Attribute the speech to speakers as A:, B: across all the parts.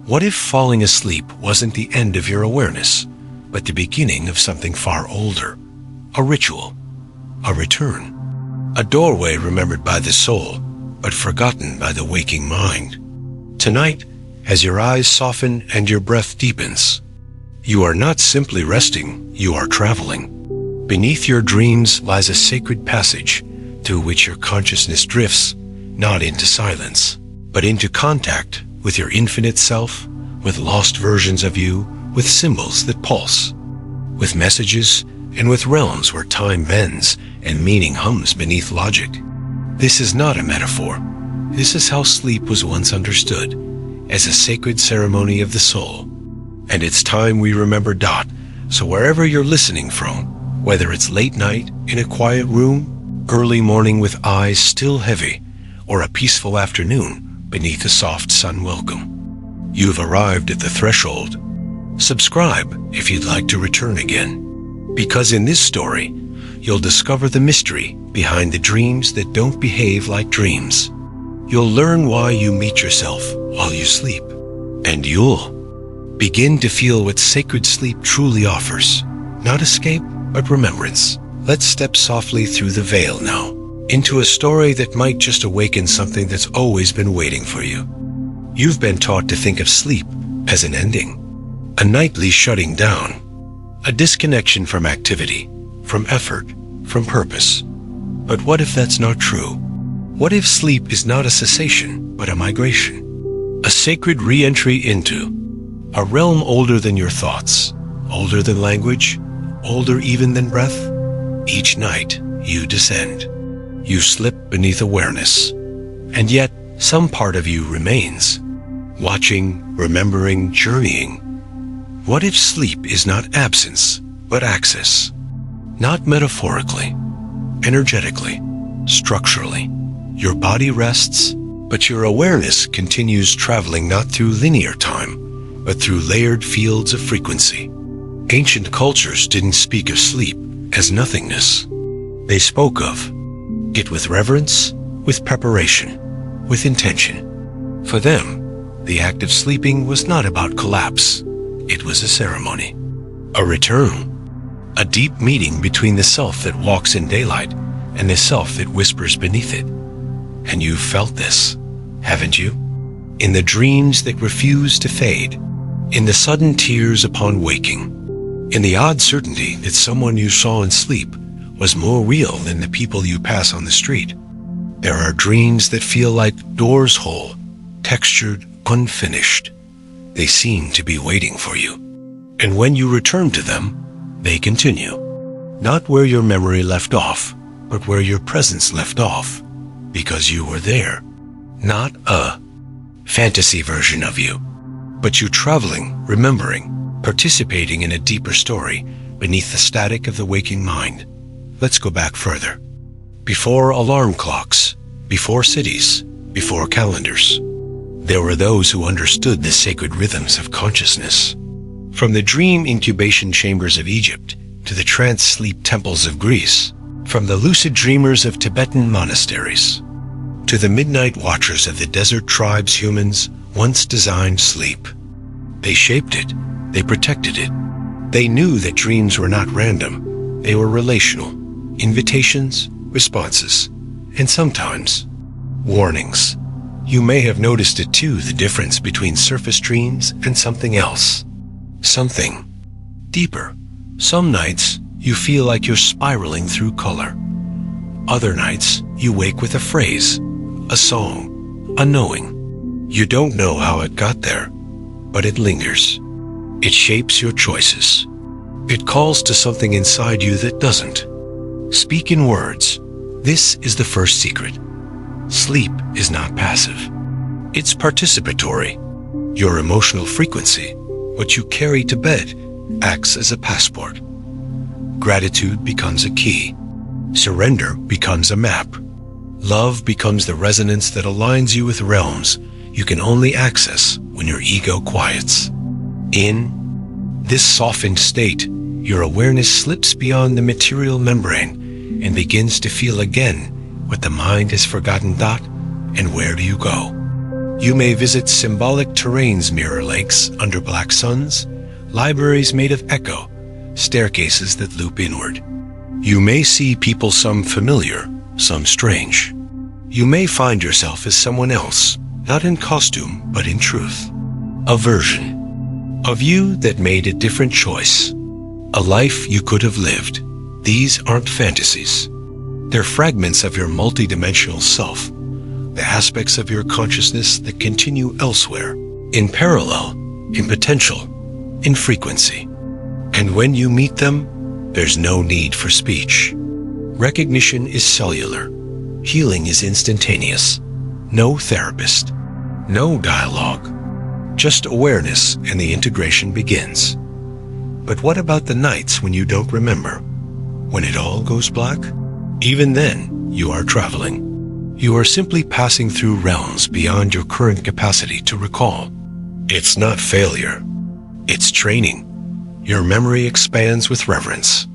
A: What if falling asleep wasn't the end of your awareness, but the beginning of something far older? A ritual, a return, a doorway remembered by the soul, but forgotten by the waking mind. Tonight, as your eyes soften and your breath deepens, you are not simply resting, you are traveling. Beneath your dreams lies a sacred passage through which your consciousness drifts, not into silence, but into contact with your infinite self, with lost versions of you, with symbols that pulse, with messages, and with realms where time bends and meaning hums beneath logic. This is not a metaphor. This is how sleep was once understood, as a sacred ceremony of the soul. And it's time we remember Dot. So wherever you're listening from, whether it's late night in a quiet room, early morning with eyes still heavy, or a peaceful afternoon beneath a soft sun welcome, you've arrived at the threshold. Subscribe if you'd like to return again, because in this story, you'll discover the mystery behind the dreams that don't behave like dreams. You'll learn why you meet yourself while you sleep, and you'll begin to feel what sacred sleep truly offers. Not escape, but remembrance. Let's step softly through the veil now, into a story that might just awaken something that's always been waiting for you. You've been taught to think of sleep as an ending, a nightly shutting down, a disconnection from activity, from effort, from purpose. But what if that's not true? What if sleep is not a cessation, but a migration? A sacred re-entry into a realm older than your thoughts, older than language, older even than breath. Each night you descend. You slip beneath awareness, and yet some part of you remains, watching, remembering, journeying. What if sleep is not absence, but access? Not metaphorically, energetically, structurally. Your body rests, but your awareness continues traveling not through linear time, but through layered fields of frequency. Ancient cultures didn't speak of sleep as nothingness. They spoke of it with reverence, with preparation, with intention. For them, the act of sleeping was not about collapse. It was a ceremony, a return, a deep meeting between the self that walks in daylight and the self that whispers beneath it. And you've felt this, haven't you? In the dreams that refuse to fade, in the sudden tears upon waking, in the odd certainty that someone you saw in sleep was more real than the people you pass on the street. There are dreams that feel like doors whole, textured, unfinished. They seem to be waiting for you. And when you return to them, they continue. Not where your memory left off, but where your presence left off, because you were there. Not a fantasy version of you, but you traveling, remembering, participating in a deeper story beneath the static of the waking mind. Let's go back further. Before alarm clocks, before cities, before calendars, there were those who understood the sacred rhythms of consciousness. From the dream incubation chambers of Egypt to the trance sleep temples of Greece, from the lucid dreamers of Tibetan monasteries to the midnight watchers of the desert tribes humans once designed sleep. They shaped it. They protected it. They knew that dreams were not random. They were relational. Invitations, responses, and sometimes warnings. You may have noticed it too, the difference between surface dreams and something else. Something deeper. Some nights you feel like you're spiraling through color. Other nights you wake with a phrase, a song, a knowing. You don't know how it got there, but it lingers. It shapes your choices. It calls to something inside you that doesn't. Speak in words. This is the first secret. Sleep is not passive. It's participatory. Your emotional frequency, what you carry to bed, acts as a passport. Gratitude becomes a key. Surrender becomes a map. Love becomes the resonance that aligns you with realms you can only access when your ego quiets. In this softened state, your awareness slips beyond the material membrane and begins to feel again what the mind has forgotten. And where do you go? You may visit symbolic terrains, mirror lakes under black suns, libraries made of echo, staircases that loop inward. You may see people, some familiar, some strange. You may find yourself as someone else, not in costume, but in truth. A version of you that made a different choice. A life you could have lived. These aren't fantasies. They're fragments of your multidimensional self, the aspects of your consciousness that continue elsewhere, in parallel, in potential, in frequency. And when you meet them, there's no need for speech. Recognition is cellular. Healing is instantaneous. No therapist. No dialogue. Just awareness, and the integration begins. But what about the nights when you don't remember? When it all goes black? Even then, you are traveling. You are simply passing through realms beyond your current capacity to recall. It's not failure. It's training. Your memory expands with reverence.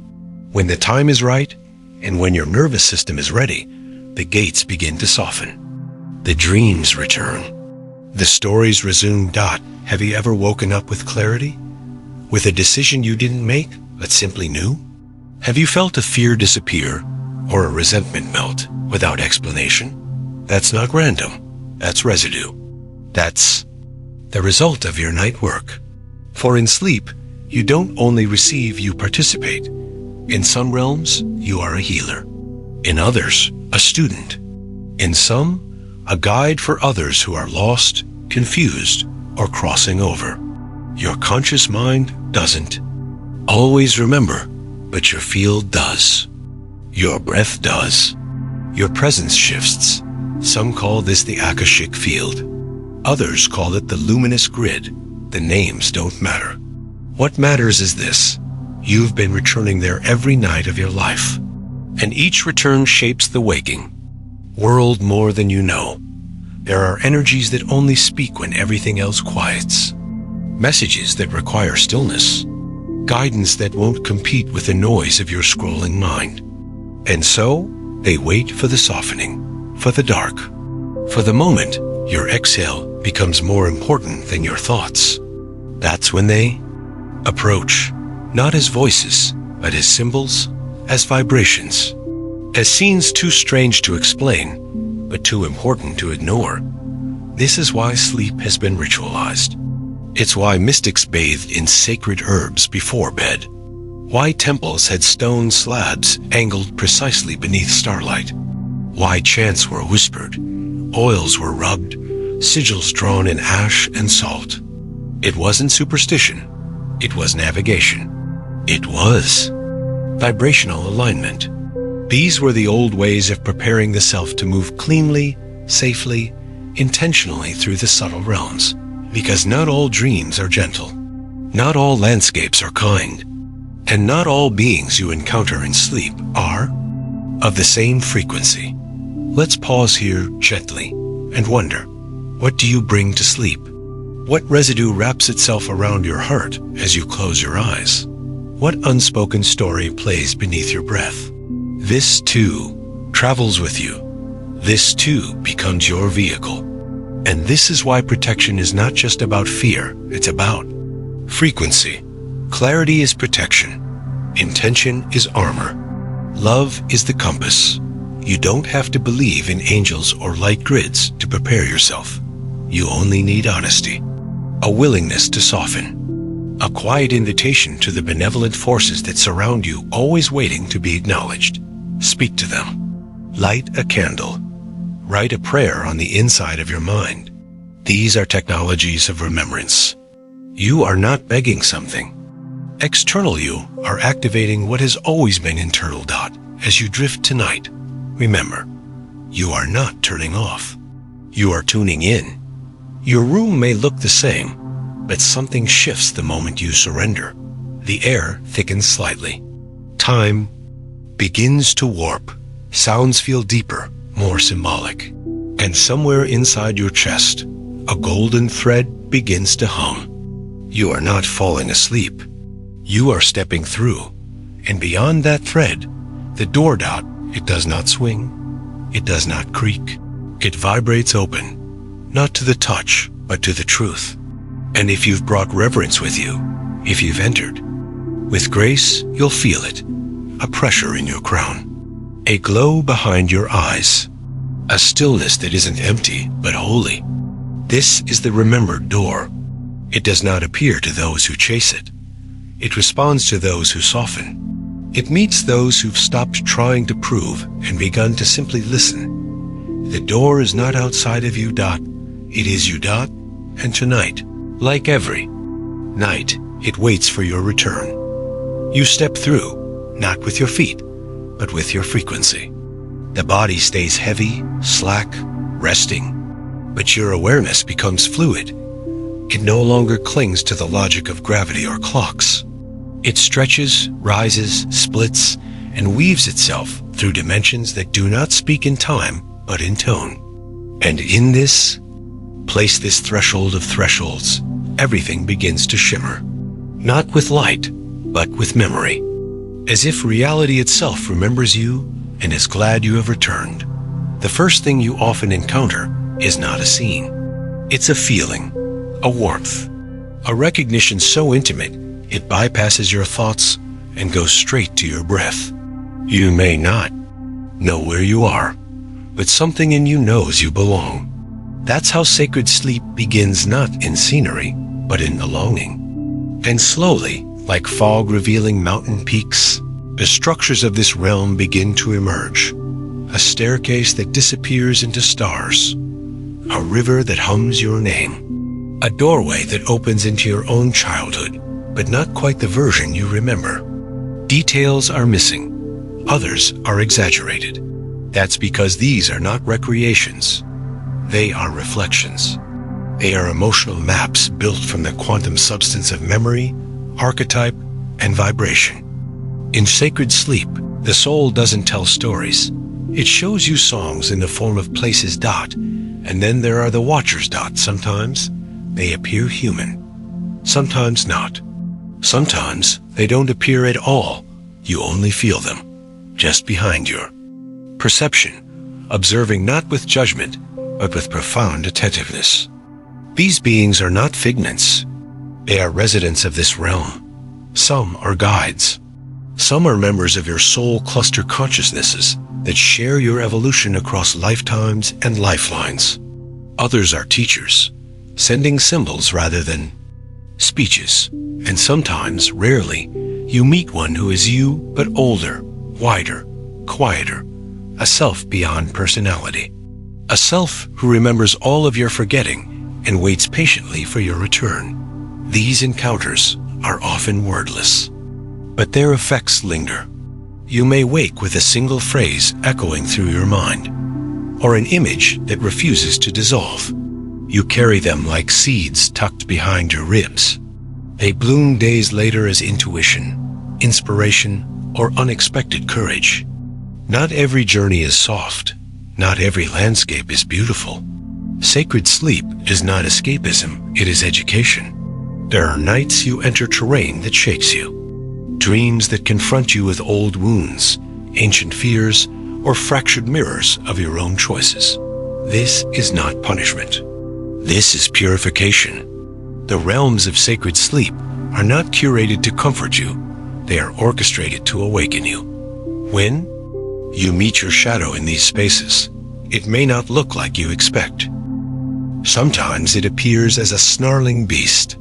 A: When the time is right, and when your nervous system is ready, the gates begin to soften. The dreams return. The stories resume. Have you ever woken up with clarity? With a decision you didn't make, but simply knew? Have you felt a fear disappear, or a resentment melt without explanation? That's not random. That's residue. That's the result of your night work. For in sleep, you don't only receive, you participate. In some realms, you are a healer. In others, a student. In some, a guide for others who are lost, confused, or crossing over. Your conscious mind doesn't always remember, but your field does. Your breath does. Your presence shifts. Some call this the Akashic field. Others call it the luminous grid. The names don't matter. What matters is this: you've been returning there every night of your life. And each return shapes the waking world more than you know. There are energies that only speak when everything else quiets. Messages that require stillness. Guidance that won't compete with the noise of your scrolling mind. And so, they wait for the softening, for the dark, for the moment your exhale becomes more important than your thoughts. That's when they approach, not as voices, but as symbols, as vibrations, as scenes too strange to explain, but too important to ignore. This is why sleep has been ritualized. It's why mystics bathed in sacred herbs before bed. Why temples had stone slabs angled precisely beneath starlight. Why chants were whispered, oils were rubbed, sigils drawn in ash and salt. It wasn't superstition. It was navigation. It was vibrational alignment. These were the old ways of preparing the self to move cleanly, safely, intentionally through the subtle realms. Because not all dreams are gentle. Not all landscapes are kind. And not all beings you encounter in sleep are of the same frequency. Let's pause here gently and wonder, what do you bring to sleep? What residue wraps itself around your heart as you close your eyes? What unspoken story plays beneath your breath? This too travels with you. This too becomes your vehicle. And this is why protection is not just about fear, it's about frequency. Clarity is protection. Intention is armor. Love is the compass. You don't have to believe in angels or light grids to prepare yourself. You only need honesty, a willingness to soften, a quiet invitation to the benevolent forces that surround you, always waiting to be acknowledged. Speak to them. Light a candle. Write a prayer on the inside of your mind. These are technologies of remembrance. You are not begging something. External you are activating what has always been internal. As you drift tonight, remember, you are not turning off. You are tuning in. Your room may look the same, but something shifts the moment you surrender. The air thickens slightly. Time begins to warp. Sounds feel deeper, more symbolic. And somewhere inside your chest, a golden thread begins to hum. You are not falling asleep. You are stepping through. And beyond that thread, the door. It does not swing. It does not creak. It vibrates open. not to the touch, but to the truth. And if you've brought reverence with you, if you've entered, with grace you'll feel it, a pressure in your crown, a glow behind your eyes, a stillness that isn't empty but holy. This is the remembered door. It does not appear to those who chase it. It responds to those who soften. It meets those who've stopped trying to prove and begun to simply listen. The door is not outside of you, Dot. It is you, Dot. And tonight, like every night, it waits for your return. You step through, not with your feet, but with your frequency. The body stays heavy, slack, resting, but your awareness becomes fluid. It no longer clings to the logic of gravity or clocks. It stretches, rises, splits, and weaves itself through dimensions that do not speak in time, but in tone. And in this threshold of thresholds, everything begins to shimmer. Not with light, but with memory. As if reality itself remembers you and is glad you have returned. The first thing you often encounter is not a scene. It's a feeling, a warmth, a recognition so intimate it bypasses your thoughts and goes straight to your breath. You may not know where you are, but something in you knows you belong. That's how sacred sleep begins, not in scenery, but in the longing. And slowly, like fog revealing mountain peaks, the structures of this realm begin to emerge. A staircase that disappears into stars. A river that hums your name. A doorway that opens into your own childhood, but not quite the version you remember. Details are missing. Others are exaggerated. That's because these are not recreations. They are reflections. They are emotional maps built from the quantum substance of memory, archetype, and vibration. In sacred sleep, the soul doesn't tell stories. It shows you songs in the form of places, Dot, and then there are the watchers, Dot. Sometimes they appear human, sometimes not. Sometimes they don't appear at all. You only feel them, just behind your perception, observing not with judgment, but with profound attentiveness. These beings are not figments. They are residents of this realm. Some are guides. Some are members of your soul cluster consciousnesses that share your evolution across lifetimes and lifelines. Others are teachers, sending symbols rather than speeches. And sometimes, rarely, you meet one who is you, but older, wider, quieter, a self beyond personality. A self who remembers all of your forgetting and waits patiently for your return. These encounters are often wordless, but their effects linger. You may wake with a single phrase echoing through your mind, or an image that refuses to dissolve. You carry them like seeds tucked behind your ribs. They bloom days later as intuition, inspiration, or unexpected courage. Not every journey is soft. Not every landscape is beautiful. Sacred sleep is not escapism, it is education. There are nights you enter terrain that shakes you. Dreams that confront you with old wounds, ancient fears, or fractured mirrors of your own choices. This is not punishment. This is purification. The realms of sacred sleep are not curated to comfort you. They are orchestrated to awaken you. When you meet your shadow in these spaces, it may not look like you expect. Sometimes it appears as a snarling beast.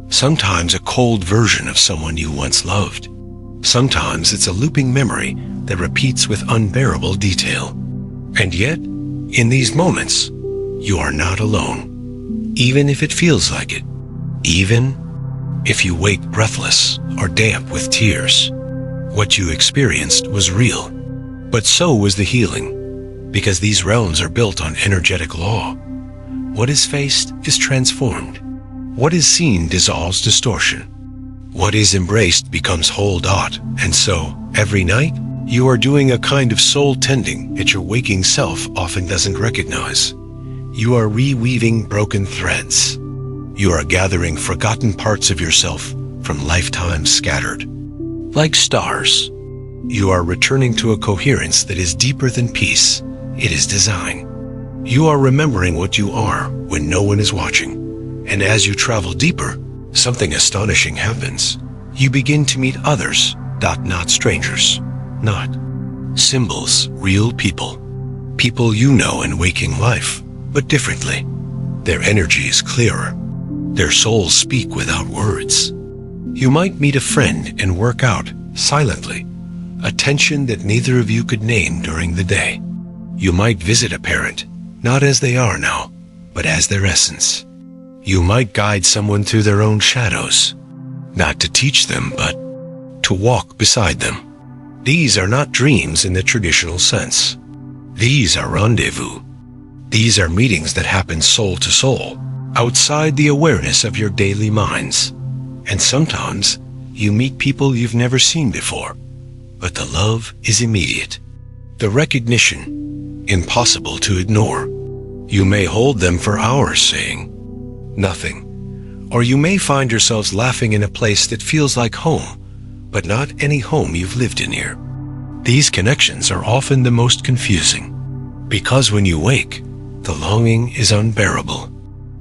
A: Sometimes a cold version of someone you once loved. Sometimes it's a looping memory that repeats with unbearable detail. And yet, in these moments, you are not alone. Even if it feels like it. Even if you wake breathless or damp with tears. What you experienced was real. But so was the healing, because these realms are built on energetic law. What is faced is transformed. What is seen dissolves distortion. What is embraced becomes whole. Dot. And so, every night, you are doing a kind of soul tending that your waking self often doesn't recognize. You are reweaving broken threads. You are gathering forgotten parts of yourself from lifetimes scattered. Like stars, you are returning to a coherence that is deeper than peace. It is design. You are remembering what you are when no one is watching. And as you travel deeper, something astonishing happens. You begin to meet others, not strangers, not symbols, real people. People you know in waking life, but differently. Their energy is clearer. Their souls speak without words. You might meet a friend and work out, silently, a tension that neither of you could name during the day. You might visit a parent, not as they are now, but as their essence. You might guide someone through their own shadows, not to teach them, but to walk beside them. These are not dreams in the traditional sense. These are rendezvous. These are meetings that happen soul to soul, outside the awareness of your daily minds. And sometimes you meet people you've never seen before, but the love is immediate. The recognition, impossible to ignore. You may hold them for hours saying nothing, or you may find yourselves laughing in a place that feels like home, but not any home you've lived in here. These connections are often the most confusing, because when you wake, the longing is unbearable.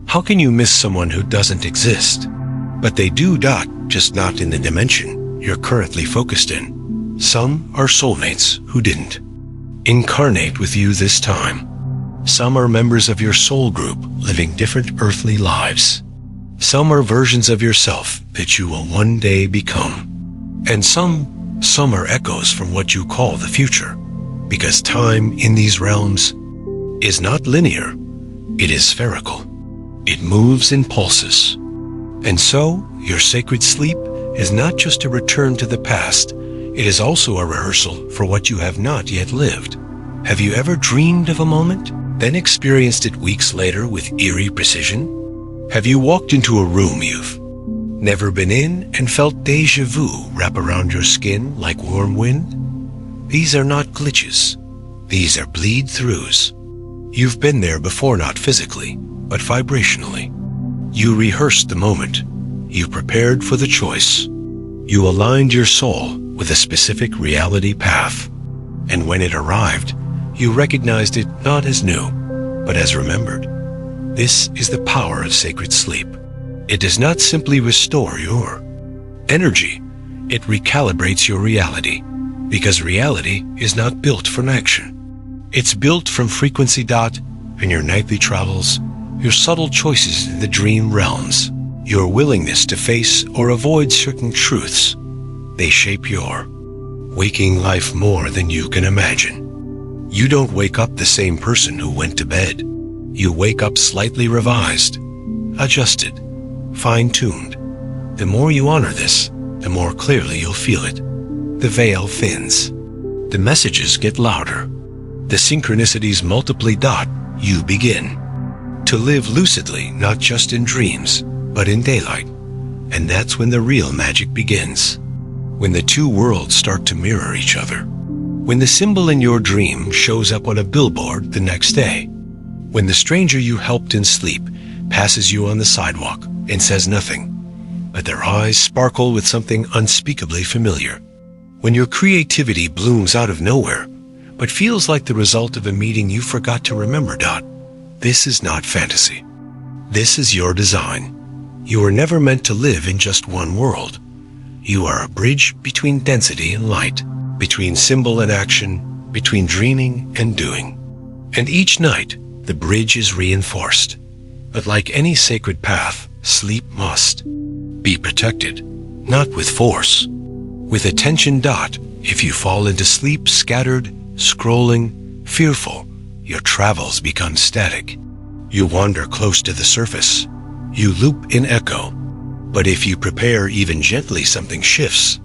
A: How can you miss someone who doesn't exist? But they do, just not in the dimension you're currently focused in. Some are soulmates who didn't incarnate with you this time. Some are members of your soul group living different earthly lives. Some are versions of yourself that you will one day become. And some are echoes from what you call the future, because time in these realms is not linear, it is spherical. It moves in pulses. And so, your sacred sleep is not just a return to the past, it is also a rehearsal for what you have not yet lived. Have you ever dreamed of a moment, then experienced it weeks later with eerie precision? Have you walked into a room you've never been in and felt déjà vu wrap around your skin like warm wind? These are not glitches. These are bleed-throughs. You've been there before, not physically, but vibrationally. You rehearsed the moment. You prepared for the choice. You aligned your soul with a specific reality path. And when it arrived, you recognized it not as new, but as remembered. This is the power of sacred sleep. It does not simply restore your energy. It recalibrates your reality, because reality is not built from action. It's built from frequency. In your nightly travels, your subtle choices in the dream realms, your willingness to face or avoid certain truths, they shape your waking life more than you can imagine. You don't wake up the same person who went to bed. You wake up slightly revised, adjusted, fine-tuned. The more you honor this, the more clearly you'll feel it. The veil thins. The messages get louder. The synchronicities multiply. You begin to live lucidly, not just in dreams, but in daylight. And that's when the real magic begins. When the two worlds start to mirror each other. When the symbol in your dream shows up on a billboard the next day. When the stranger you helped in sleep passes you on the sidewalk and says nothing, but their eyes sparkle with something unspeakably familiar. When your creativity blooms out of nowhere, but feels like the result of a meeting you forgot to remember. This is not fantasy. This is your design. You were never meant to live in just one world. You are a bridge between density and light, between symbol and action, between dreaming and doing. And each night, the bridge is reinforced. But like any sacred path, sleep must be protected, not with force, with attention. If you fall into sleep scattered, scrolling, fearful, your travels become static. You wander close to the surface. You loop in echo. But if you prepare even gently, something shifts.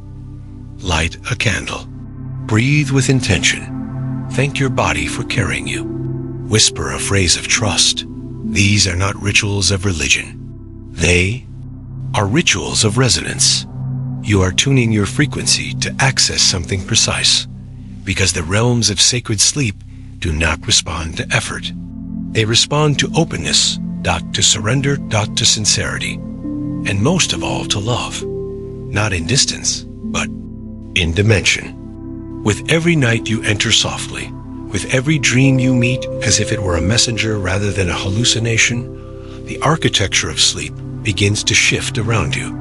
A: Light a candle. Breathe with intention. Thank your body for carrying you. Whisper a phrase of trust. These are not rituals of religion. They are rituals of resonance. You are tuning your frequency to access something precise, because the realms of sacred sleep do not respond to effort. They respond to openness, to surrender, to sincerity, and most of all to love, not in distance, but in dimension. With every night you enter softly, With every dream you meet, as if it were a messenger rather than a hallucination, the architecture of sleep begins to shift around you.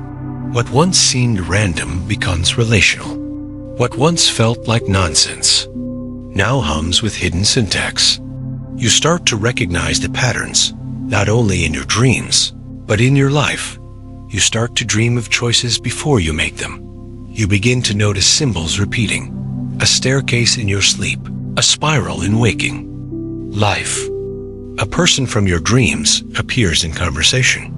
A: What once seemed random becomes relational. What once felt like nonsense now hums with hidden syntax. You start to recognize the patterns, not only in your dreams, but in your life. You start to dream of choices before you make them. You begin to notice symbols repeating, a staircase in your sleep, a spiral in waking. Life. A person from your dreams appears in conversation.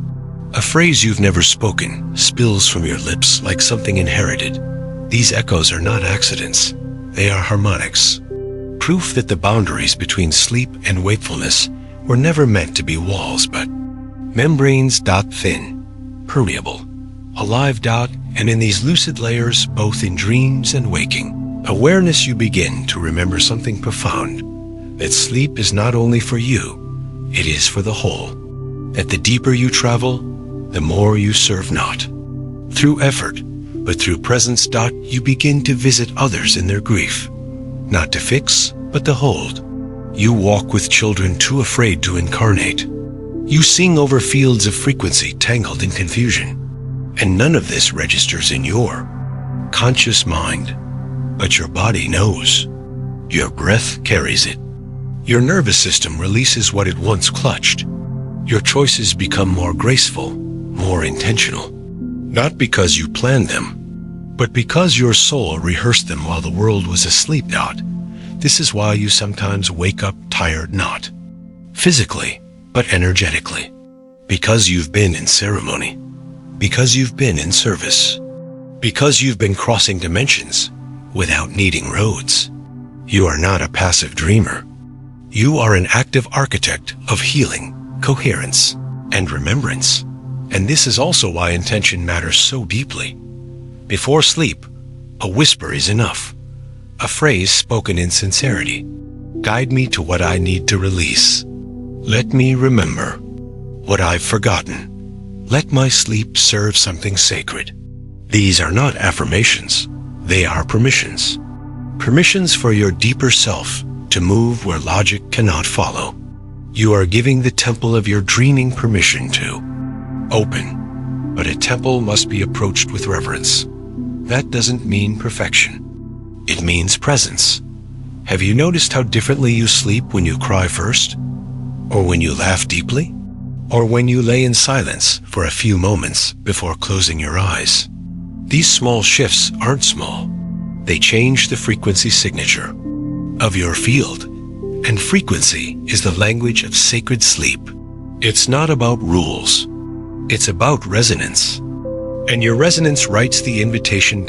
A: A phrase you've never spoken spills from your lips like something inherited. These echoes are not accidents. They are harmonics. Proof that the boundaries between sleep and wakefulness were never meant to be walls, but membranes. Thin, permeable, a live dot, and in these lucid layers, both in dreams and waking, awareness, you begin to remember something profound, that sleep is not only for you, it is for the whole. That the deeper you travel, the more you serve not. Through effort, but through presence. You begin to visit others in their grief, not to fix, but to hold. You walk with children too afraid to incarnate. You sing over fields of frequency tangled in confusion, and none of this registers in your conscious mind. But your body knows. Your breath carries it. Your nervous system releases what it once clutched. Your choices become more graceful, more intentional. Not because you planned them, but because your soul rehearsed them while the world was asleep. This is why you sometimes wake up tired, not physically, but energetically. Because you've been in ceremony. Because you've been in service. Because you've been crossing dimensions without needing roads. You are not a passive dreamer. You are an active architect of healing, coherence, and remembrance. And this is also why intention matters so deeply. Before sleep, a whisper is enough. A phrase spoken in sincerity. Guide me to what I need to release. Let me remember what I've forgotten. Let my sleep serve something sacred. These are not affirmations. They are permissions. Permissions for your deeper self to move where logic cannot follow. You are giving the temple of your dreaming permission to open, but a temple must be approached with reverence. That doesn't mean perfection. It means presence. Have you noticed how differently you sleep when you cry first? Or when you laugh deeply? Or when you lay in silence for a few moments before closing your eyes? These small shifts aren't small. They change the frequency signature of your field. And frequency is the language of sacred sleep. It's not about rules. It's about resonance. And your resonance writes the invitation.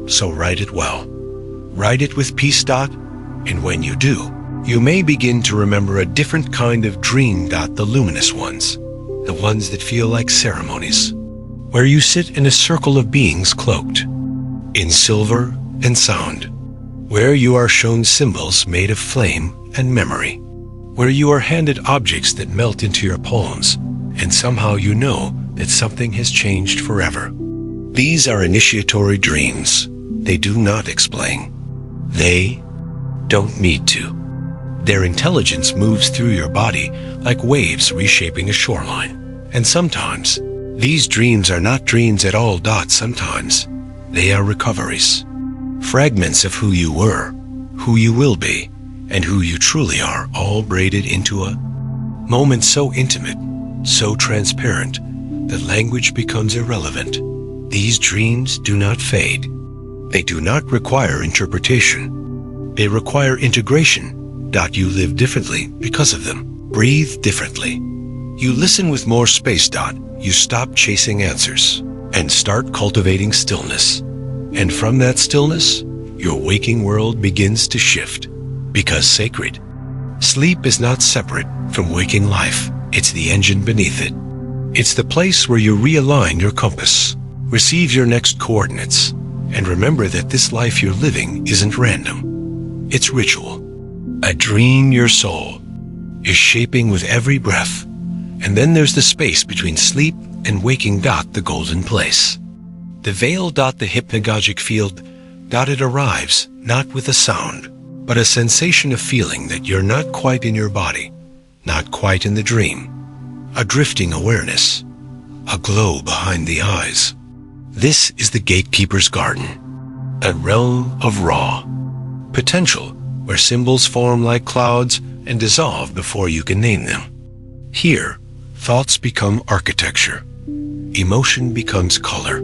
A: So write it well. Write it with peace. And when you do, you may begin to remember a different kind of dream. The luminous ones. The ones that feel like ceremonies. Where you sit in a circle of beings cloaked in silver and sound. Where you are shown symbols made of flame and memory. Where you are handed objects that melt into your palms, and somehow you know that something has changed forever. These are initiatory dreams. They do not explain. They don't need to. Their intelligence moves through your body like waves reshaping a shoreline. And sometimes, these dreams are not dreams at all. Sometimes, they are recoveries. Fragments of who you were, who you will be, and who you truly are, all braided into a moment so intimate, so transparent, that language becomes irrelevant. These dreams do not fade. They do not require interpretation. They require integration. You live differently because of them. Breathe differently. You listen with more space. You stop chasing answers and start cultivating stillness. And from that stillness, your waking world begins to shift. Because sacred. Sleep is not separate from waking life. It's the engine beneath it. It's the place where you realign your compass, receive your next coordinates, and remember that this life you're living isn't random. It's ritual. A dream your soul is shaping with every breath. And then there's the space between sleep and waking. The golden place. The veil. The hypnagogic field. It arrives not with a sound, but a sensation of feeling that you're not quite in your body, not quite in the dream, a drifting awareness, a glow behind the eyes. This is the gatekeeper's garden, a realm of raw potential where symbols form like clouds and dissolve before you can name them. Here, thoughts become architecture, emotion becomes color,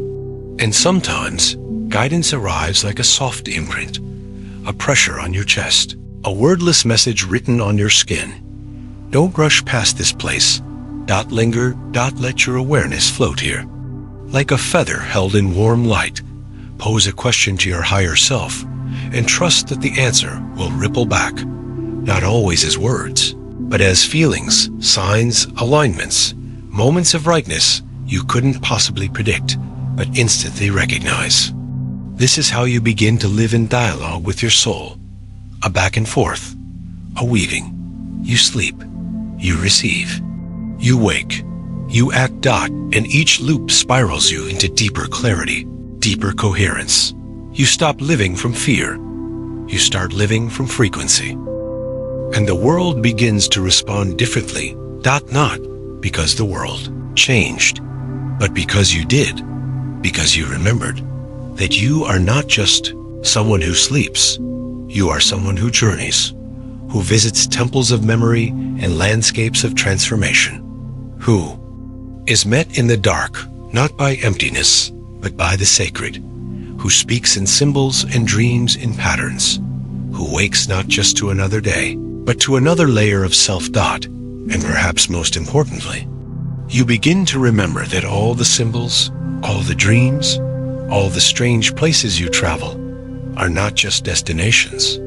A: and sometimes guidance arrives like a soft imprint, a pressure on your chest, a wordless message written on your skin. Don't rush past this place. Don't linger, don't let your awareness float here. Like a feather held in warm light, pose a question to your higher self and trust that the answer will ripple back, not always as words, but as feelings, signs, alignments, moments of rightness you couldn't possibly predict, but instantly recognize. This is how you begin to live in dialogue with your soul, a back and forth, a weaving. You sleep, you receive, you wake, you act dot, and each loop spirals you into deeper clarity, deeper coherence. You stop living from fear. You start living from frequency. And the world begins to respond differently, not because the world changed, but because you did, because you remembered that you are not just someone who sleeps. You are someone who journeys, who visits temples of memory and landscapes of transformation, who is met in the dark, not by emptiness, but by the sacred, who speaks in symbols and dreams in patterns, who wakes not just to another day, but to another layer of self-dot, and perhaps most importantly, you begin to remember that all the symbols, all the dreams, all the strange places you travel are not just destinations.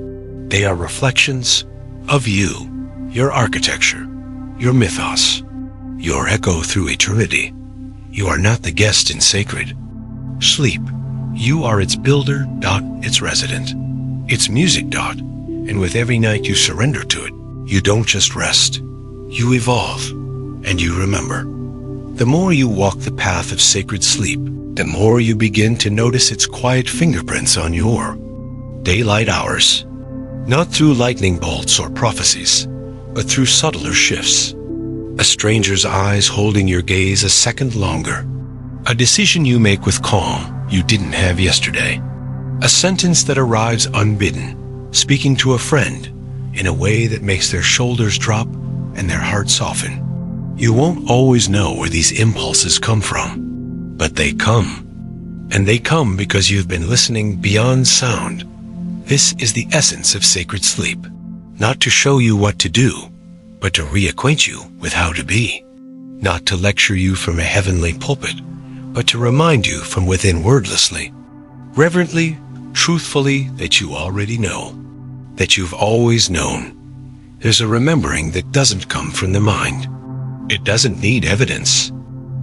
A: They are reflections of you, your architecture, your mythos, your echo through eternity. You are not the guest in sacred. Sleep, you are its builder, its resident, its music, and with every night you surrender to it, you don't just rest, you evolve, and you remember. The more you walk the path of sacred sleep, the more you begin to notice its quiet fingerprints on your daylight hours, not through lightning bolts or prophecies, but through subtler shifts. A stranger's eyes holding your gaze a second longer. A decision you make with calm you didn't have yesterday. A sentence that arrives unbidden, speaking to a friend in a way that makes their shoulders drop and their heart soften. You won't always know where these impulses come from, but they come. And they come because you've been listening beyond sound. This is the essence of sacred sleep, not to show you what to do, but to reacquaint you with how to be, not to lecture you from a heavenly pulpit, but to remind you from within wordlessly, reverently, truthfully, that you already know, that you've always known. There's a remembering that doesn't come from the mind. It doesn't need evidence.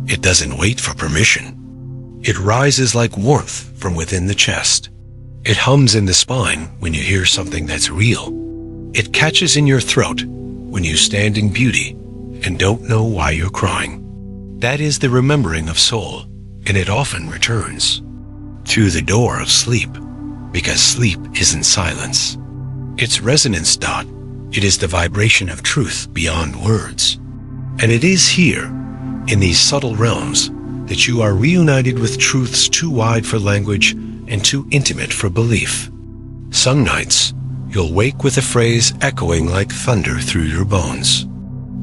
A: It doesn't wait for permission. It rises like warmth from within the chest. It hums in the spine when you hear something that's real. It catches in your throat when you stand in beauty and don't know why you're crying. That is the remembering of soul, and it often returns through the door of sleep, because sleep isn't silence. It's resonance. It is the vibration of truth beyond words. And it is here, in these subtle realms, that you are reunited with truths too wide for language and too intimate for belief. Some nights, you'll wake with a phrase echoing like thunder through your bones.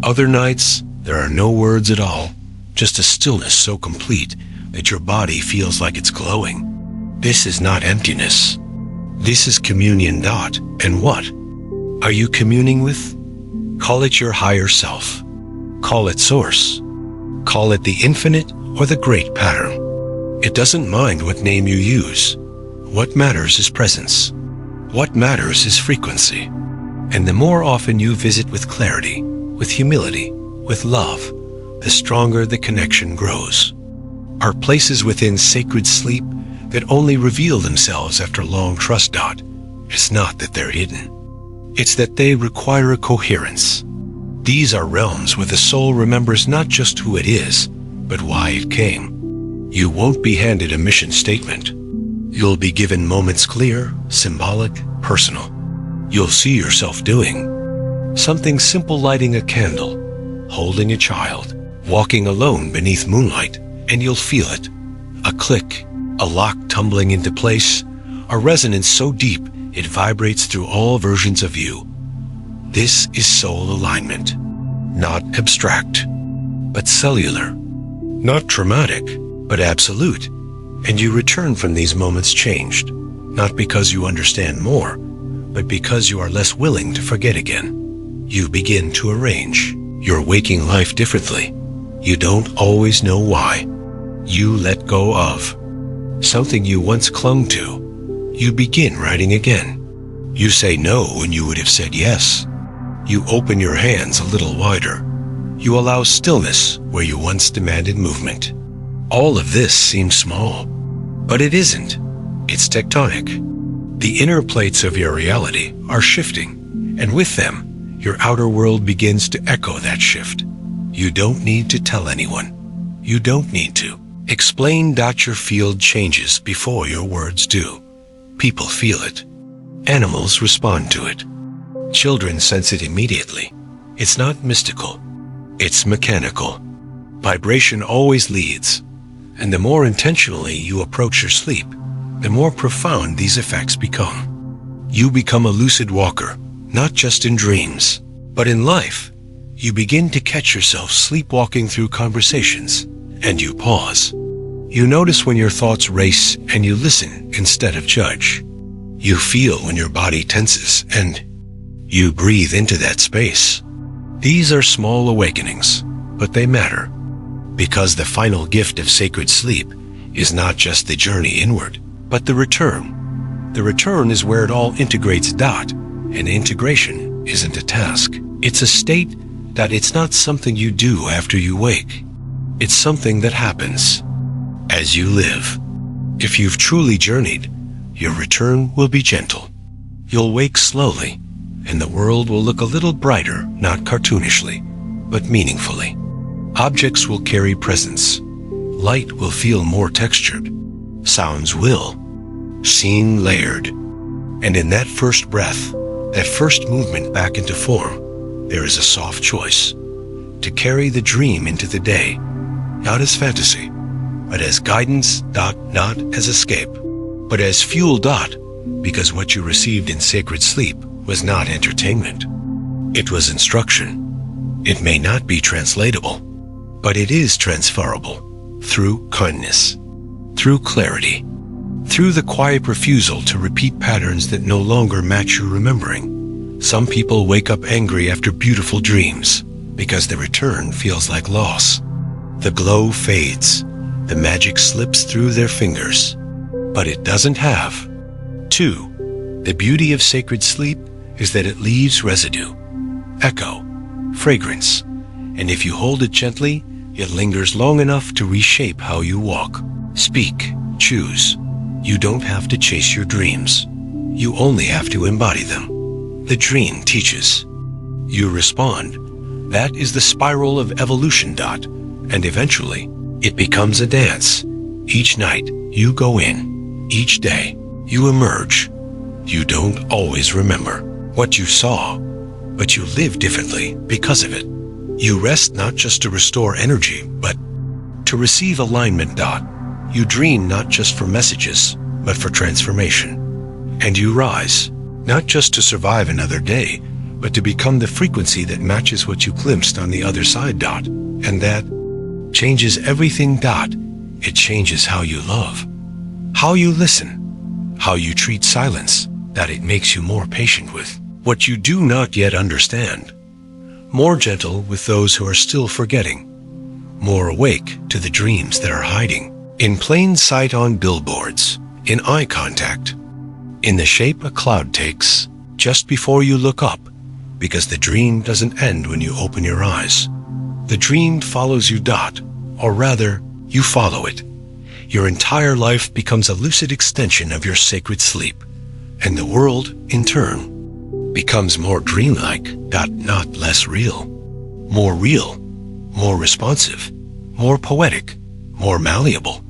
A: Other nights, there are no words at all, just a stillness so complete that your body feels like it's glowing. This is not emptiness. This is communion. And what are you communing with? Call it your higher self. Call it source. Call it the infinite or the great pattern. It doesn't mind what name you use. What matters is presence. What matters is frequency. And the more often you visit with clarity, with humility, with love, the stronger the connection grows. Are places within sacred sleep that only reveal themselves after long trust. It's not that they're hidden. It's that they require a coherence. These are realms where the soul remembers not just who it is, but why it came. You won't be handed a mission statement. You'll be given moments clear, symbolic, personal. you'll see yourself doing. Something simple, lighting a candle, holding a child, walking alone beneath moonlight, and you'll feel it. A click, a lock tumbling into place, a resonance so deep it vibrates through all versions of you. This is soul alignment. Not abstract, but cellular. Not traumatic, but absolute. And you return from these moments changed, not because you understand more, but because you are less willing to forget again. You begin to arrange your waking life differently. You don't always know why. You let go of something you once clung to. You begin writing again. You say no when you would have said yes. You open your hands a little wider. You allow stillness where you once demanded movement. All of this seems small, but it isn't. It's tectonic. The inner plates of your reality are shifting, and with them, your outer world begins to echo that shift. You don't need to tell anyone. You don't need to explain that your field changes before your words do. People feel it. Animals respond to it. Children sense it immediately. It's not mystical. It's mechanical. Vibration always leads. And the more intentionally you approach your sleep, the more profound these effects become. You become a lucid walker, not just in dreams, but in life. You begin to catch yourself sleepwalking through conversations, and you pause. You notice when your thoughts race, and you listen instead of judge. You feel when your body tenses, and you breathe into that space. These are small awakenings, but they matter, because the final gift of sacred sleep is not just the journey inward, but the return. The return is where it all integrates. And integration isn't a task. It's a state that it's not something you do after you wake. It's something that happens as you live. If you've truly journeyed, your return will be gentle. You'll wake slowly, and the world will look a little brighter, not cartoonishly, but meaningfully. Objects will carry presence. Light will feel more textured. Sounds will seem layered. And in that first breath, that first movement back into form, there is a soft choice to carry the dream into the day, not as fantasy, but as guidance, not as escape, but as fuel, because what you received in sacred sleep was not entertainment. It was instruction. It may not be translatable, but it is transferable through kindness, through clarity, through the quiet refusal to repeat patterns that no longer match your remembering. Some people wake up angry after beautiful dreams because the return feels like loss. The glow fades. The magic slips through their fingers, but it doesn't have. 2. The beauty of sacred sleep is that it leaves residue, echo, fragrance, and if you hold it gently, it lingers long enough to reshape how you walk, speak, choose. You don't have to chase your dreams. You only have to embody them. The dream teaches. You respond. That is the spiral of evolution. And eventually, it becomes a dance. Each night, you go in. Each day, you emerge. You don't always remember what you saw, but you live differently because of it. You rest not just to restore energy, but to receive alignment. You dream not just for messages, but for transformation. And you rise, not just to survive another day, but to become the frequency that matches what you glimpsed on the other side. And that changes everything. It changes how you love, how you listen, how you treat silence, that it makes you more patient with what you do not yet understand, more gentle with those who are still forgetting, more awake to the dreams that are hiding in plain sight on billboards, in eye contact, in the shape a cloud takes just before you look up, because the dream doesn't end when you open your eyes. The dream follows you. Or rather, you follow it. Your entire life becomes a lucid extension of your sacred sleep, and the world, in turn, becomes more dreamlike, not less real. More real, more responsive, more poetic, more malleable.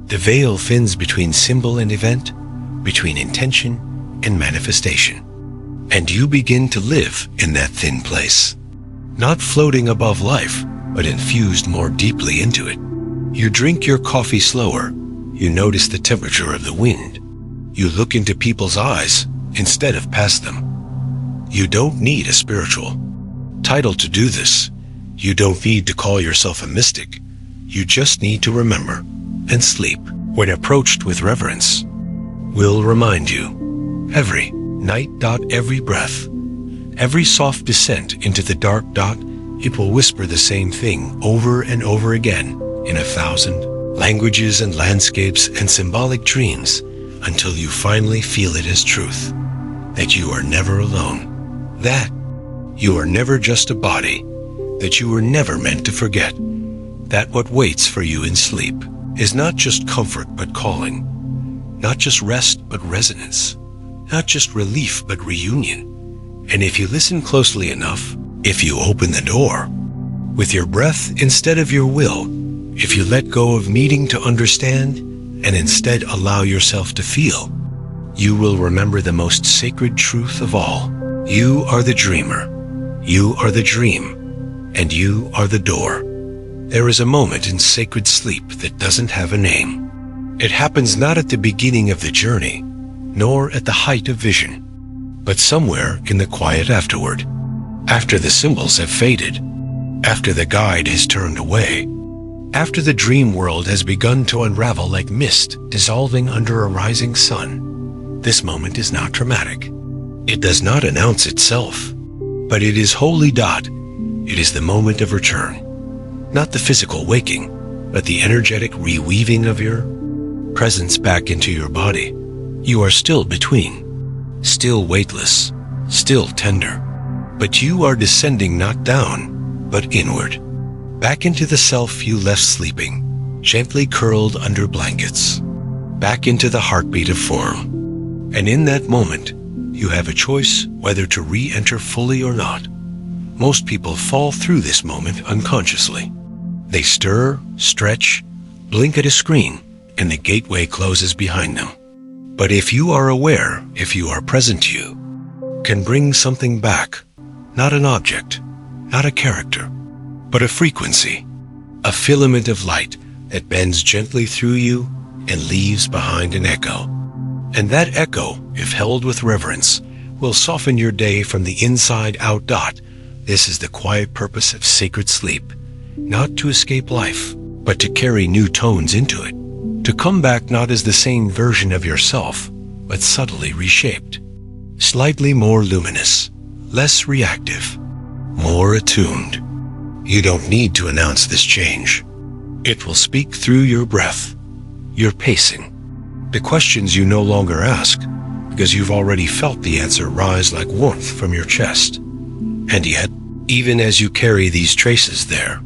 A: The veil thins between symbol and event, between intention and manifestation. and you begin to live in that thin place. Not floating above life, but infused more deeply into it. You drink your coffee slower. You notice the temperature of the wind. You look into people's eyes instead of past them. You don't need a spiritual title to do this. You don't need to call yourself a mystic. You just need to remember, and sleep, when approached with reverence, will remind you. Every night, every breath, every soft descent into the dark, it will whisper the same thing over and over again in 1,000 languages and landscapes and symbolic dreams until you finally feel it as truth, that you are never alone, that you are never just a body, that you were never meant to forget, that what waits for you in sleep is not just comfort but calling, not just rest but resonance, not just relief but reunion. And if you listen closely enough, if you open the door with your breath instead of your will, if you let go of needing to understand and instead allow yourself to feel, you will remember the most sacred truth of all. You are the dreamer, you are the dream, and you are the door. There is a moment in sacred sleep that doesn't have a name. It happens not at the beginning of the journey, nor at the height of vision, but somewhere in the quiet afterward, after the symbols have faded, after the guide has turned away, after the dream world has begun to unravel like mist dissolving under a rising sun. This moment is not dramatic. It does not announce itself, but it is wholly It is the moment of return, not the physical waking, but the energetic reweaving of your presence back into your body. You are still between, still weightless, still tender, but you are descending not down, but inward, back into the self you left sleeping, gently curled under blankets, back into the heartbeat of form. And in that moment, you have a choice whether to re-enter fully or not. Most people fall through this moment unconsciously. They stir, stretch, blink at a screen, and the gateway closes behind them. But if you are aware, if you are present, you can bring something back, not an object, not a character, but a frequency, a filament of light that bends gently through you and leaves behind an echo. And that echo, if held with reverence, will soften your day from the inside out. This is the quiet purpose of sacred sleep, not to escape life, but to carry new tones into it, to come back not as the same version of yourself, but subtly reshaped, slightly more luminous, less reactive, more attuned. You don't need to announce this change. It will speak through your breath, your pacing, the questions you no longer ask, because you've already felt the answer rise like warmth from your chest. And yet, even as you carry these traces, there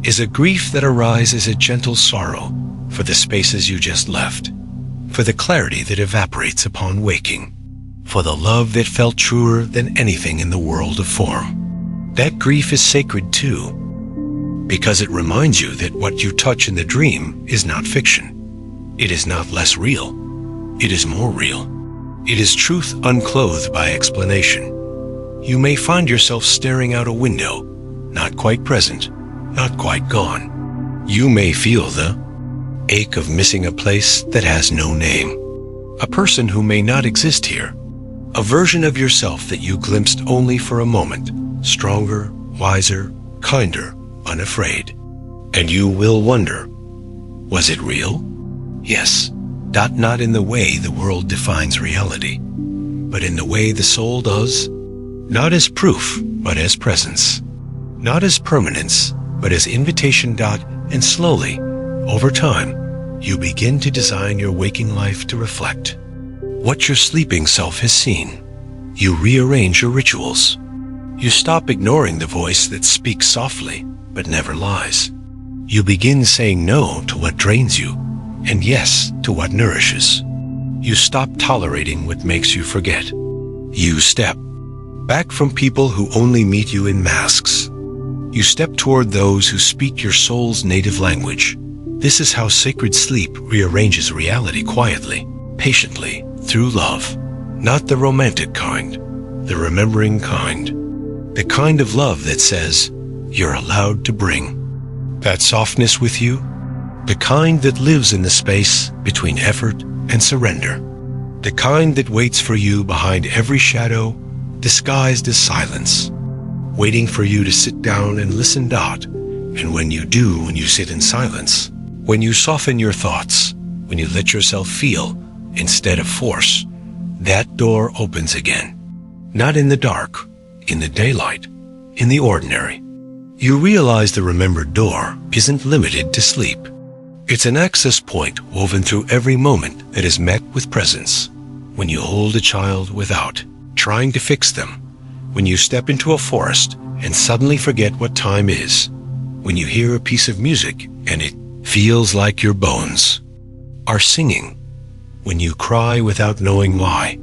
A: is a grief that arises, a gentle sorrow for the spaces you just left, for the clarity that evaporates upon waking, for the love that felt truer than anything in the world of form. That grief is sacred too, because it reminds you that what you touch in the dream is not fiction. It is not less real. It is more real. It is truth unclothed by explanation. You may find yourself staring out a window, not quite present, not quite gone. You may feel the ache of missing a place that has no name, a person who may not exist here, a version of yourself that you glimpsed only for a moment, stronger, wiser, kinder, unafraid. And you will wonder, was it real? Yes, not in the way the world defines reality, but in the way the soul does, not as proof, but as presence, not as permanence, but as invitation. And slowly, over time, you begin to design your waking life to reflect what your sleeping self has seen. You rearrange your rituals. You stop ignoring the voice that speaks softly, but never lies. You begin saying no to what drains you, and yes to what nourishes. You stop tolerating what makes you forget. You step back from people who only meet you in masks. You step toward those who speak your soul's native language. This is how sacred sleep rearranges reality quietly, patiently, through love. Not the romantic kind, the remembering kind. The kind of love that says, you're allowed to bring that softness with you, the kind that lives in the space between effort and surrender, the kind that waits for you behind every shadow disguised as silence, waiting for you to sit down and listen. And when you do, when you sit in silence, when you soften your thoughts, when you let yourself feel instead of force, that door opens again. Not in the dark, in the daylight, in the ordinary. You realize the remembered door isn't limited to sleep. It's an access point woven through every moment that is met with presence. When you hold a child without trying to fix them, when you step into a forest and suddenly forget what time is, when you hear a piece of music and it feels like your bones are singing, when you cry without knowing why.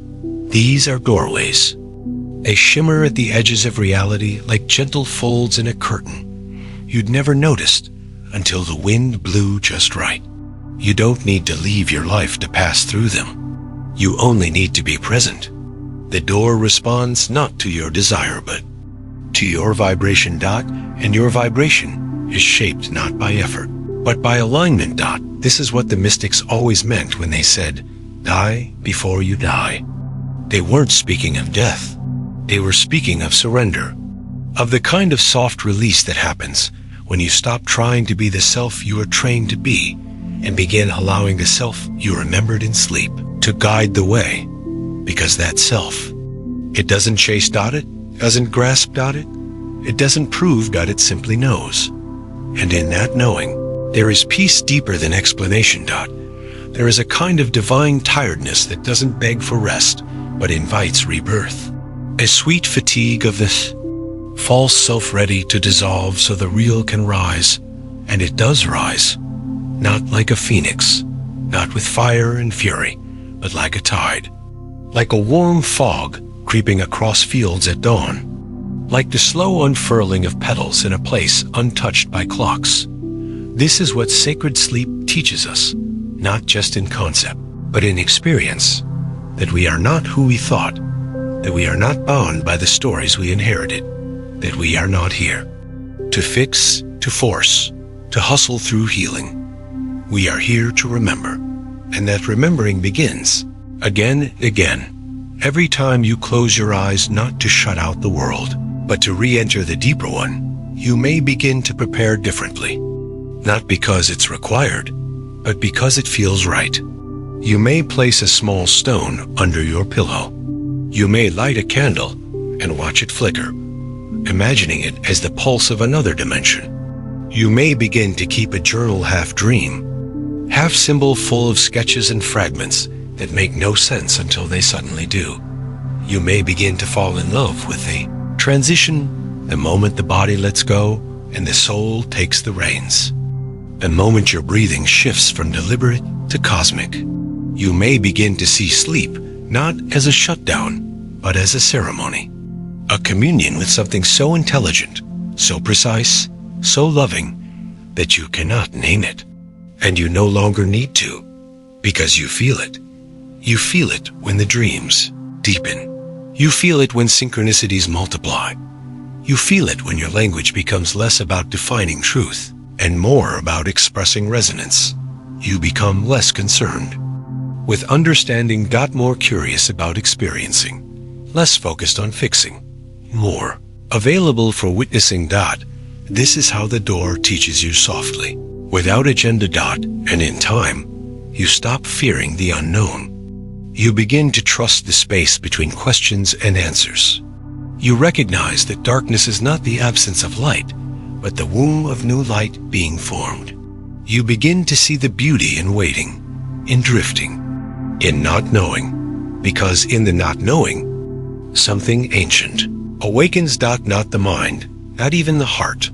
A: These are doorways. They shimmer at the edges of reality like gentle folds in a curtain you'd never noticed until the wind blew just right. You don't need to leave your life to pass through them. You only need to be present. The door responds not to your desire, but to your vibration. And your vibration is shaped not by effort, but by alignment. This is what the mystics always meant when they said, die before you die. They weren't speaking of death. They were speaking of surrender, of the kind of soft release that happens when you stop trying to be the self you are trained to be and begin allowing the self you remembered in sleep to guide the way. Because that self, it doesn't chase. It doesn't grasp. It doesn't prove. It simply knows. And in that knowing, there is peace deeper than explanation. There is a kind of divine tiredness that doesn't beg for rest, but invites rebirth. A sweet fatigue of this false self ready to dissolve so the real can rise. And it does rise, not like a phoenix, not with fire and fury, but like a tide, like a warm fog creeping across fields at dawn, like the slow unfurling of petals in a place untouched by clocks. This is what sacred sleep teaches us, not just in concept, but in experience, that we are not who we thought, that we are not bound by the stories we inherited, that we are not here to fix, to force, to hustle through healing. We are here to remember, and that remembering begins again and again, every time you close your eyes, not to shut out the world, but to re-enter the deeper one. You may begin to prepare differently, not because it's required, but because it feels right. You may place a small stone under your pillow. You may light a candle and watch it flicker, imagining it as the pulse of another dimension. You may begin to keep a journal half dream, half symbol full of sketches and fragments that make no sense until they suddenly do. You may begin to fall in love with the transition, the moment the body lets go and the soul takes the reins. The moment your breathing shifts from deliberate to cosmic. You may begin to see sleep not as a shutdown, but as a ceremony, a communion with something so intelligent, so precise, so loving, that you cannot name it. And you no longer need to, because you feel it. You feel it when the dreams deepen. You feel it when synchronicities multiply. You feel it when your language becomes less about defining truth and more about expressing resonance. You become less concerned with understanding, more curious about experiencing, less focused on fixing, more available for witnessing. This is how the door teaches you softly, without agenda. And in time, you stop fearing the unknown. You begin to trust the space between questions and answers. You recognize that darkness is not the absence of light, but the womb of new light being formed. You begin to see the beauty in waiting, in drifting, in not knowing, because in the not knowing, something ancient awakens. Not the mind, not even the heart,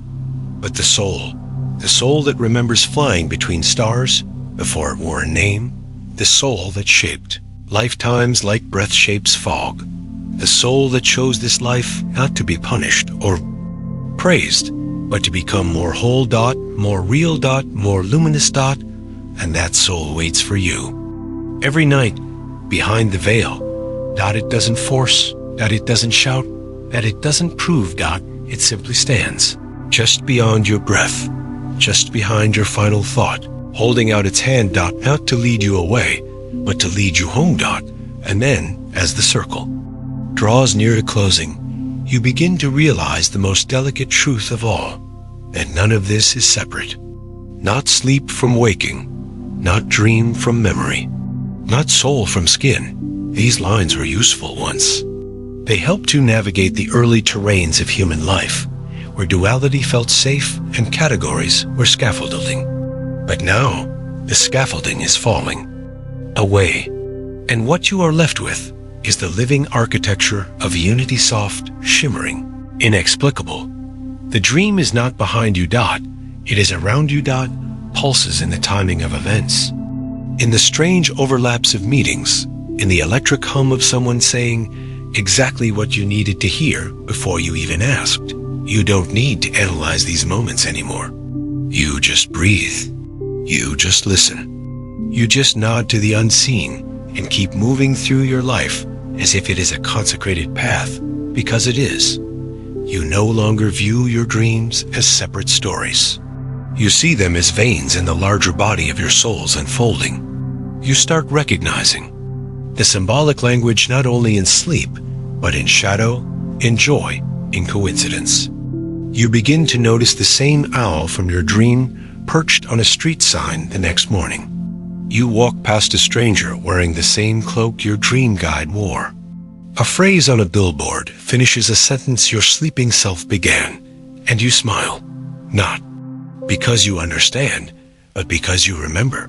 A: but the soul that remembers flying between stars before it wore a name, the soul that shaped lifetimes like breath shapes fog, the soul that chose this life not to be punished or praised, but to become more whole. More real. More luminous. And that soul waits for you every night behind the veil. It doesn't force, that it doesn't shout, that it doesn't prove. It simply stands, just beyond your breath, just behind your final thought, holding out its hand. Not to lead you away, but to lead you home. And then, as the circle draws near to closing, you begin to realize the most delicate truth of all, that none of this is separate. Not sleep from waking, not dream from memory, not soul from skin. These lines were useful once. They helped you navigate the early terrains of human life, where duality felt safe and categories were scaffolding. But now, the scaffolding is falling away, and what you are left with is the living architecture of unity, soft, shimmering, inexplicable. The dream is not behind you. It is around you. Pulses in the timing of events, in the strange overlaps of meetings, in the electric hum of someone saying exactly what you needed to hear before you even asked. You don't need to analyze these moments anymore. You just breathe. You just listen. You just nod to the unseen and keep moving through your life as if it is a consecrated path, because it is. You no longer view your dreams as separate stories. You see them as veins in the larger body of your soul's unfolding. You start recognizing the symbolic language not only in sleep, but in shadow, in joy, in coincidence. You begin to notice the same owl from your dream perched on a street sign the next morning. You walk past a stranger wearing the same cloak your dream guide wore. A phrase on a billboard finishes a sentence your sleeping self began, and you smile, not because you understand, but because you remember.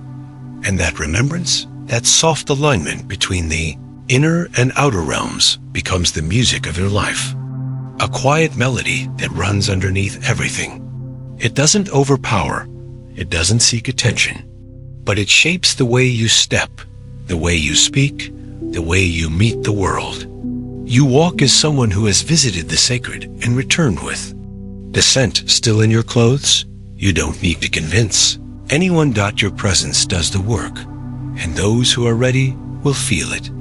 A: And that remembrance, that soft alignment between the inner and outer realms, becomes the music of your life. A quiet melody that runs underneath everything. It doesn't overpower, it doesn't seek attention, but it shapes the way you step, the way you speak, the way you meet the world. You walk as someone who has visited the sacred and returned with. The scent still in your clothes? You don't need to convince anyone. Your presence does the work, and those who are ready will feel it.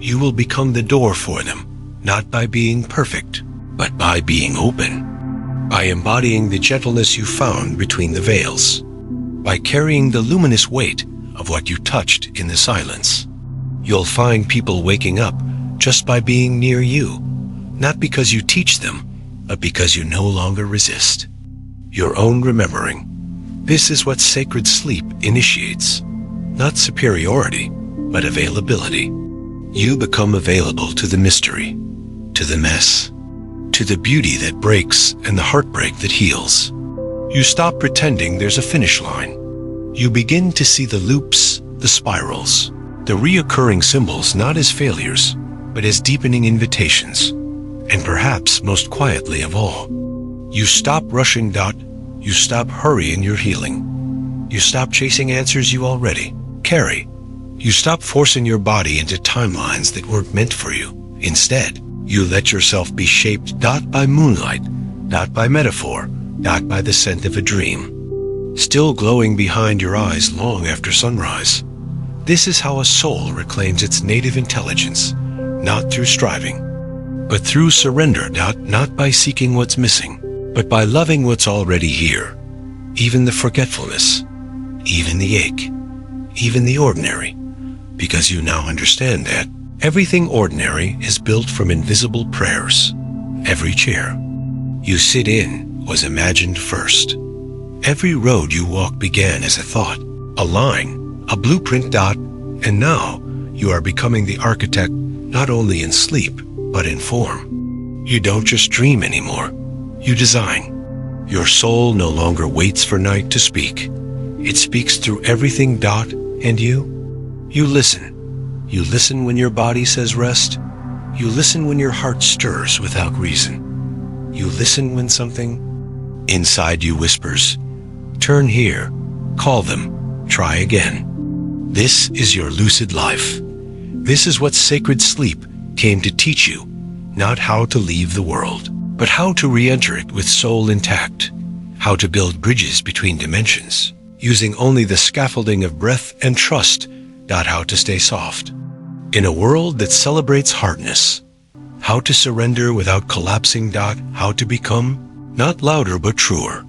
A: You will become the door for them, not by being perfect, but by being open, by embodying the gentleness you found between the veils, by carrying the luminous weight of what you touched in the silence. You'll find people waking up just by being near you, not because you teach them, but because you no longer resist. Your own remembering. This is what sacred sleep initiates. Not superiority, but availability. You become available to the mystery, to the mess, to the beauty that breaks and the heartbreak that heals. You stop pretending there's a finish line. You begin to see the loops, the spirals, the reoccurring symbols not as failures, but as deepening invitations. And perhaps most quietly of all, you stop rushing. You stop hurrying your healing. You stop chasing answers you already carry. You stop forcing your body into timelines that weren't meant for you. Instead, you let yourself be shaped not by moonlight, not by metaphor, not by the scent of a dream, still glowing behind your eyes long after sunrise. This is how a soul reclaims its native intelligence, not through striving, but through surrender. Not by seeking what's missing, but by loving what's already here, even the forgetfulness, even the ache, even the ordinary, because you now understand that everything ordinary is built from invisible prayers. Every chair you sit in was imagined first. Every road you walk began as a thought, a line, a blueprint. And now you are becoming the architect not only in sleep, but in form. You don't just dream anymore. You design. Your soul no longer waits for night to speak. It speaks through everything. And you listen. You listen when your body says rest. You listen when your heart stirs without reason. You listen when something inside you whispers, turn here, call them, try again. This is your lucid life. This is what sacred sleep came to teach you, not how to leave the world, but how to re-enter it with soul intact, how to build bridges between dimensions, using only the scaffolding of breath and trust, not how to stay soft. In a world that celebrates hardness, how to surrender without collapsing. How to become not louder but truer.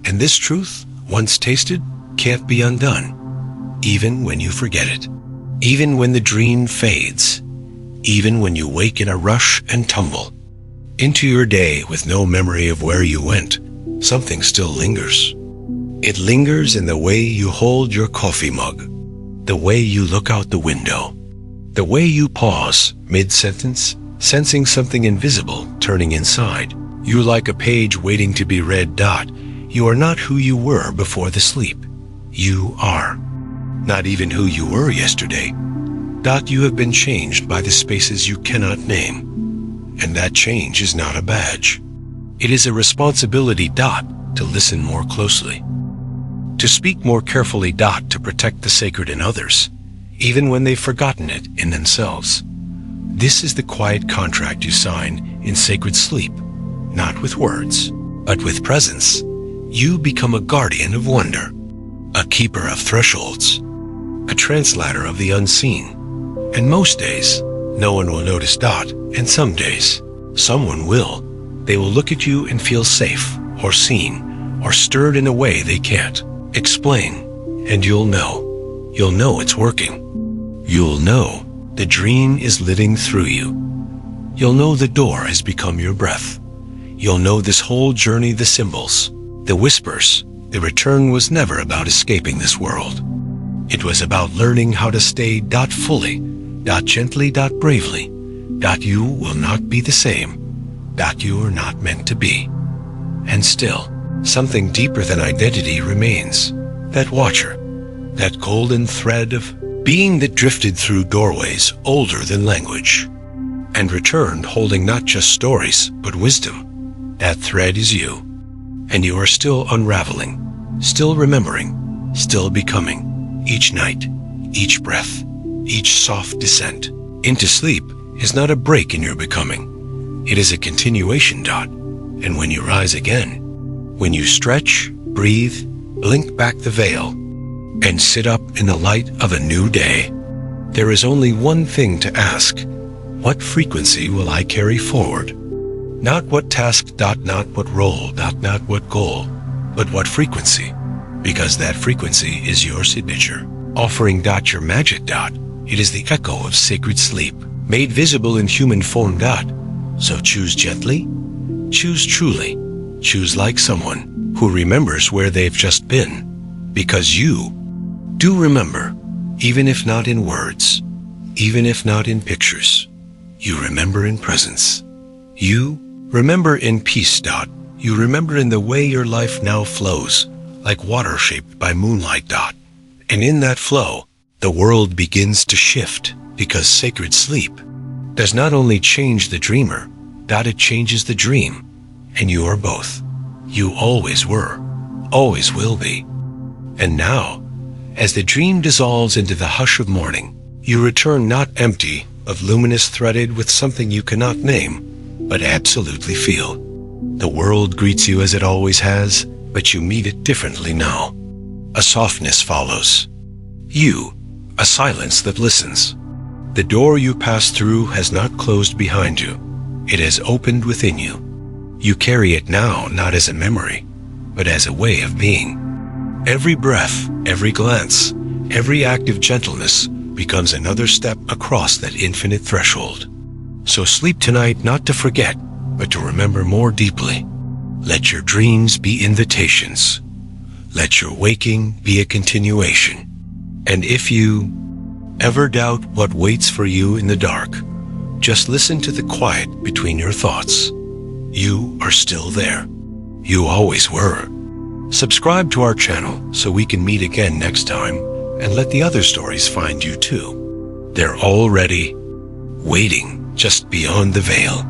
A: And this truth, once tasted, can't be undone, even when you forget it, even when the dream fades, even when you wake in a rush and tumble into your day with no memory of where you went. Something still lingers. It lingers in the way you hold your coffee mug, the way you look out the window, the way you pause mid-sentence, sensing something invisible turning inside. You like a page waiting to be read. You are not who you were before the sleep. You are not even who you were yesterday. You have been changed by the spaces you cannot name. And that change is not a badge. It is a responsibility. To listen more closely, to speak more carefully. To protect the sacred in others, even when they've forgotten it in themselves. This is the quiet contract you sign in sacred sleep, not with words, but with presence. You become a guardian of wonder, a keeper of thresholds, a translator of the unseen. And most days, no one will notice. And some days, someone will. They will look at you and feel safe, or seen, or stirred in a way they can't explain. And you'll know. You'll know it's working. You'll know the dream is living through you. You'll know the door has become your breath. You'll know this whole journey, the symbols, the whispers, the return was never about escaping this world. It was about learning how to stay. Fully. Gently. Bravely. You will not be the same. You are not meant to be. And still, something deeper than identity remains. That watcher, that golden thread of being that drifted through doorways older than language, and returned holding not just stories, but wisdom. That thread is you. And you are still unraveling, still remembering, still becoming. Each night, each breath, each soft descent into sleep is not a break in your becoming. It is a continuation. And when you rise again, when you stretch, breathe, blink back the veil, and sit up in the light of a new day, there is only one thing to ask. What frequency will I carry forward? Not what task. Not what role. Not what goal, but what frequency. Because that frequency is your signature. Offering. Your magic. It is the echo of sacred sleep, made visible in human form. So choose gently, choose truly, choose like someone who remembers where they've just been. Because you do remember, even if not in words, even if not in pictures. You remember in presence. You remember in peace. You remember in the way your life now flows, like water shaped by moonlight. And in that flow, the world begins to shift, because sacred sleep does not only change the dreamer, it changes the dream. And you are both. You always were, always will be. And now, as the dream dissolves into the hush of morning, you return not empty of luminous, threaded with something you cannot name, but absolutely feel. The world greets you as it always has, but you meet it differently now. A softness follows. You, a silence that listens. The door you pass through has not closed behind you. It has opened within you. You carry it now not as a memory, but as a way of being. Every breath, every glance, every act of gentleness becomes another step across that infinite threshold. So sleep tonight not to forget, but to remember more deeply. Let your dreams be invitations. Let your waking be a continuation. And if you ever doubt what waits for you in the dark, just listen to the quiet between your thoughts. You are still there. You always were. Subscribe to our channel so we can meet again next time, and let the other stories find you too. They're already waiting just beyond the veil.